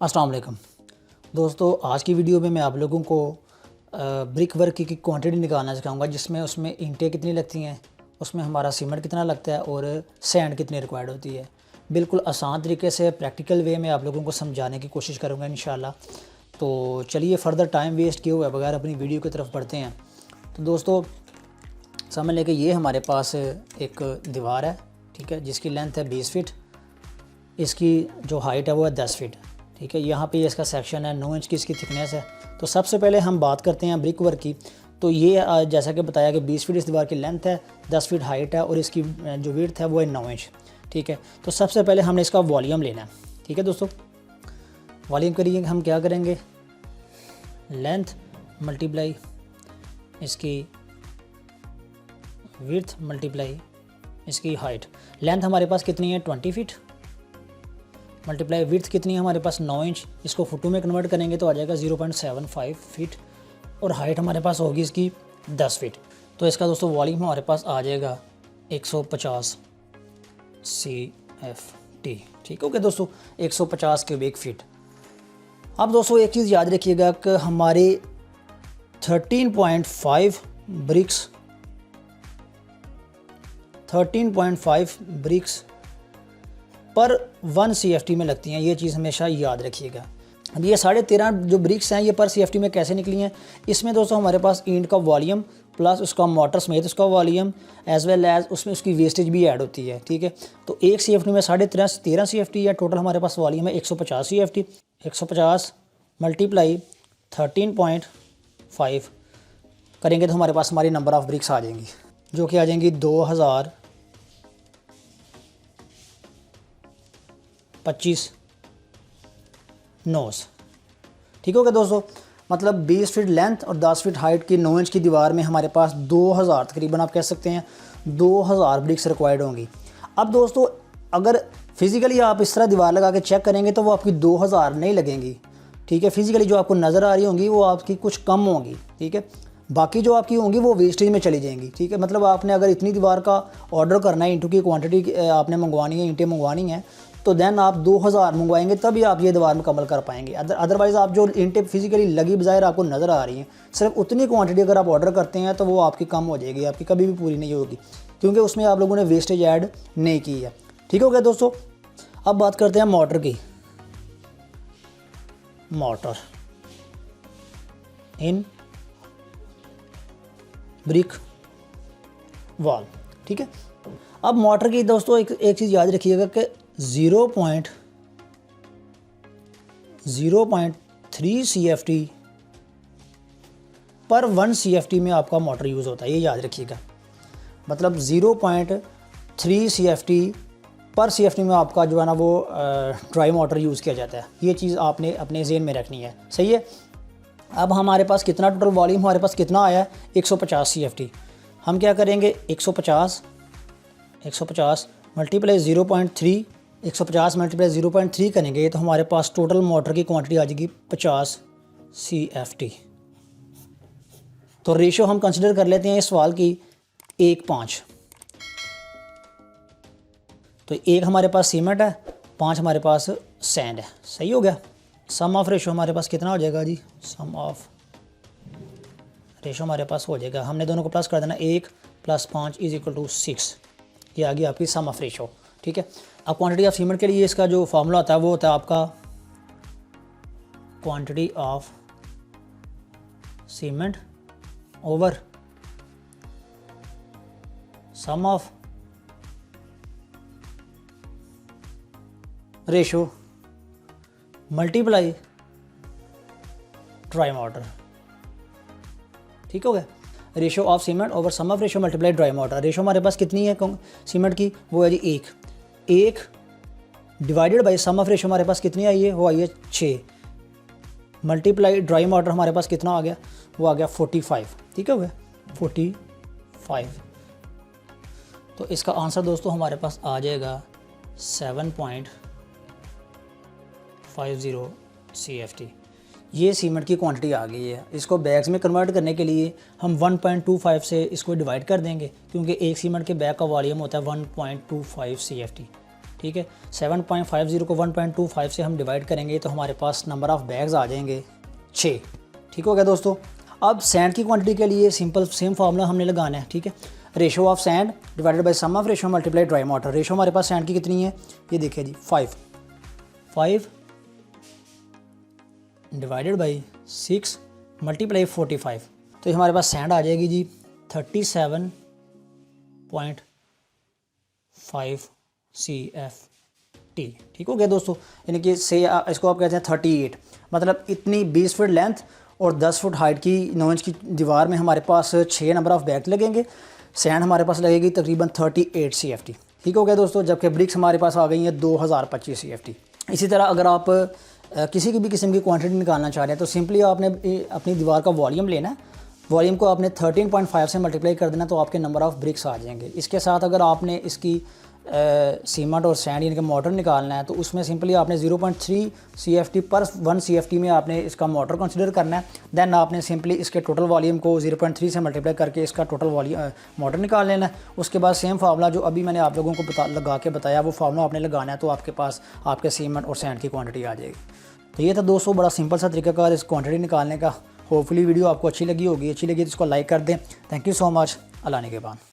अस्सलाम वालेकुम दोस्तों, आज की वीडियो में मैं आप लोगों को ब्रिक वर्क की क्वांटिटी निकालना सिखाऊंगा, जिसमें उसमें ईंटें कितनी लगती हैं, उसमें हमारा सीमेंट कितना लगता है और सैंड कितनी रिक्वायर्ड होती है। बिल्कुल आसान तरीके से प्रैक्टिकल वे में आप लोगों को समझाने की कोशिश करूँगा इंशाल्लाह। तो चलिए फर्दर टाइम वेस्ट किए हुए बगैर अपनी वीडियो की तरफ बढ़ते हैं। तो दोस्तों समझ लें कि ये हमारे पास एक दीवार है, ठीक है, जिसकी लेंथ है 20 फीट, इसकी जो हाइट है वो है 10 फीट, ठीक है। यहाँ पे इसका सेक्शन है 9 इंच की इसकी थिकनेस है। तो सबसे पहले हम बात करते हैं ब्रिक वर्क की। तो ये जैसा कि बताया कि 20 फीट इस दीवार की लेंथ है, 10 फीट हाइट है और इसकी जो विड्थ है वो है 9 इंच, ठीक है। तो सबसे पहले हमने इसका वॉल्यूम लेना है, ठीक है दोस्तों। वॉल्यूम के लिए हम क्या करेंगे, लेंथ मल्टीप्लाई इसकी विड्थ मल्टीप्लाई इसकी हाइट। लेंथ हमारे पास कितनी है 20 फीट, मल्टीप्लाई विड्थ कितनी है हमारे पास 9 इंच, इसको फुटों में कन्वर्ट करेंगे तो आ जाएगा 0.75 फीट और हाइट हमारे पास होगी इसकी 10 फीट। तो इसका दोस्तों वॉल्यूम हमारे पास आ जाएगा 150 CFT, ठीक है दोस्तों, 150 क्यूबिक फीट। अब दोस्तों एक चीज़ याद रखिएगा कि हमारे 13.5 ब्रिक्स पर 1 CFT में लगती हैं, ये चीज़ हमेशा याद रखिएगा। अब ये 13.5 जो ब्रिक्स हैं ये पर CFT में कैसे निकली हैं, इसमें दोस्तों हमारे पास ईंट का वॉल्यूम प्लस उसका मोटर समेत उसका वॉल्यूम एज वेल एज उसमें उसकी वेस्टेज भी ऐड होती है, ठीक है। तो 1 CFT में 13.5 CFT या टोटल हमारे पास वॉल्यूम है 150 CFT। 150 मल्टीप्लाई 13.5 करेंगे तो हमारे पास हमारी नंबर ऑफ़ ब्रिक्स आ जाएंगी, जो कि आ जाएंगी 2025 नोस, ठीक हो गया दोस्तों। मतलब 20 फीट लेंथ और 10 फीट हाइट की 9 इंच की दीवार में हमारे पास 2000 तकरीबन आप कह सकते हैं 2000 ब्रिक्स रिक्वायर्ड होंगी। अब दोस्तों अगर फिज़िकली आप इस तरह दीवार लगा के चेक करेंगे तो वो आपकी 2000 नहीं लगेंगी, ठीक है। फिज़िकली जो आपको नज़र आ रही होंगी वो आपकी कुछ कम होंगी, ठीक है। बाकी जो आपकी होंगी वो वेस्टेज में चली जाएंगी, ठीक है। मतलब आपने अगर इतनी दीवार का ऑर्डर करना है, ईंटों की क्वांटिटी आपने मंगवानी है, ईंटें मंगवानी हैं, तो देन आप 2000 मंगवाएंगे तभी आप ये दीवार मुकम्मल कर पाएंगे। अदरवाइज़ आप जो ईंटें फिजिकली लगी बजाय आपको नज़र आ रही हैं, सिर्फ उतनी क्वांटिटी अगर आप ऑर्डर करते हैं तो वो आपकी कम हो जाएगी, आपकी कभी भी पूरी नहीं होगी, क्योंकि उसमें आप लोगों ने वेस्टेज ऐड नहीं की है, ठीक हो गया दोस्तों। अब बात करते हैं मोटर की। मोटर इन ब्रिक वॉल, ठीक है। अब मोटर की दोस्तों एक चीज़ याद रखिएगा कि 0.3 CFT पर 1 CFT में आपका मोटर यूज़ होता है, ये याद रखिएगा। मतलब 0.3 CFT पर CFT में आपका जो है ना वो ड्राई मोटर यूज़ किया जाता है, ये चीज़ आपने अपने ज़हन में रखनी है, सही है। अब हमारे पास कितना टोटल वॉल्यूम हमारे पास कितना आया 150 CFT। हम क्या करेंगे 150 मल्टीप्लाई 0.3, 150 मल्टीप्लाई 0.3 करेंगे तो हमारे पास टोटल मोटर की क्वांटिटी आ जाएगी 50 CFT। तो रेशो हम कंसिडर कर लेते हैं इस सवाल की 1:5। तो 1 हमारे पास सीमेंट है, 5 हमारे पास सैंड है, सही हो गया। सम ऑफ रेशो हमारे पास कितना हो जाएगा जी, सम ऑफ रेशो हमारे पास हो जाएगा, हमने दोनों को प्लस कर देना, 1 + 5 = 6। ये आ गई आपकी सम ऑफ रेशो, ठीक है। अब क्वांटिटी ऑफ सीमेंट के लिए इसका जो फार्मूला होता है वो होता है आपका quantity of cement over sum of ratio multiply dry mortar, ठीक हो गया। Ratio of cement over sum of ratio multiply dry mortar. Ratio हमारे पास कितनी है सीमेंट की, वो है जी 1 divided by sum of ratio हमारे पास कितनी आई है, वो आई है 6 मल्टीप्लाई ड्राई मोटर हमारे पास कितना आ गया, वो आ गया 45, ठीक हो गया 45। तो इसका आंसर दोस्तों हमारे पास आ जाएगा 7.50 CFT। ये सीमेंट की क्वांटिटी आ गई है। इसको बैग्स में कन्वर्ट करने के लिए हम 1.25 से इसको डिवाइड कर देंगे, क्योंकि एक सीमेंट के बैग का वॉल्यूम होता है 1.25 CFT। ठीक है। 7.50 को 1.25 से हम डिवाइड करेंगे तो हमारे पास नंबर ऑफ़ बैग्स आ जाएंगे 6। ठीक हो गया दोस्तों। अब सैंड की क्वांटिटी के लिए सिंपल सेम फार्मूला हमने लगाना है, ठीक है। Ratio of sand divided by sum of ratio multiply dry water. Ratio हमारे पास सैंड की कितनी है, ये देखिए जी 5 डिवाइडेड बाई 6 मल्टीप्लाई 45, तो हमारे पास सैंड आ जाएगी जी 37.5 CFT। ठीक हो गया दोस्तों, यानी कि से इसको आप कहते हैं 38, मतलब इतनी 20 फुट लेंथ और 10 फुट हाइट की 9 इंच की दीवार में हमारे पास 6 नंबर ऑफ़ बैग लगेंगे। सैंड हमारे पास लगेगी तकरीबन 38 CFT। ठीक हो गया दोस्तों, जबकि ब्रिक्स हमारे पास आ गई हैं 2025 CFT। इसी तरह अगर आप किसी की भी किस्म की क्वांटिटी निकालना चाह रहे हैं तो सिंपली आपने अपनी दीवार का वॉल्यूम लेना है, वॉल्यूम को आपने 13.5 से मल्टीप्लाई कर देना तो आपके नंबर ऑफ़ ब्रिक्स आ जाएंगे। इसके साथ अगर आपने इसकी सीमेंट और सैंड यानी कि मोटर निकालना है तो उसमें सिंपली आपने 0.3 CFT पर 1 CFT में आपने इसका मोटर कंसिडर करना है। देन आपने सिंपली इसके टोटल वॉल्यूम को 0.3 से मल्टीप्लाई करके इसका टोटल वॉल्यूम मोटर निकाल लेना है। उसके बाद सेम फार्मूला जो अभी मैंने आप लोगों को लगा के बताया वो फार्मूला आपने लगाना है तो आपके पास आपके सीमेंट और सैंड की क्वान्टिटी आ जाएगी। तो ये था दोस्तों बड़ा सिंपल सा तरीकाकार इस क्वान्टिटी निकालने का। होपफुली वीडियो आपको अच्छी लगी होगी, अच्छी लगी तो इसको लाइक कर दें। Thank you so much. Allah ने के बाद।